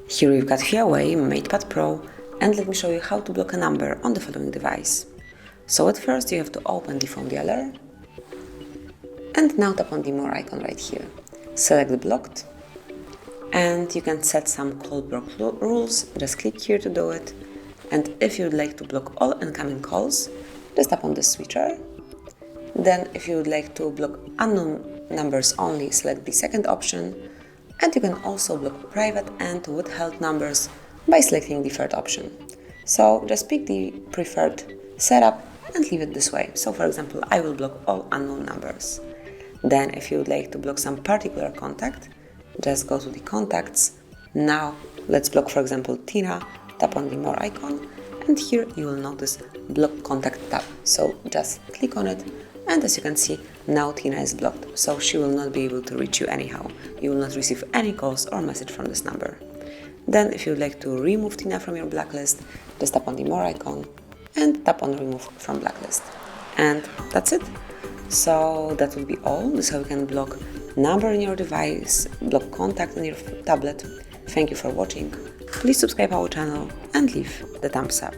Here we've got HUAWEI MatePad Pro, and let me show you how to block a number on the following device. So at first you have to open the phone dialer, and now tap on the more icon right here. Select the blocked, and you can set some call block rules. Just click here to do it, and if you would like to block all incoming calls, just tap on the switcher. Then if you would like to block unknown numbers only, select the second option. And you can also block private and withheld numbers by selecting the third option. So just pick the preferred setup and leave it this way. So for example, I will block all unknown numbers. Then if you would like to block some particular contact, just go to the contacts. Now let's block, for example, Tina. Tap on the more icon, and here you will notice block contact tab. So just click on it, and as you can see, now Tina is blocked, so she will not be able to reach you anyhow. You will not receive any calls or message from this number. Then if you would like to remove Tina from your blacklist, just tap on the more icon and tap on remove from blacklist. And that's it. So that would be all. This is how you can block number in your device, block contact in your tablet. Thank you for watching. Please subscribe our channel and leave the thumbs up.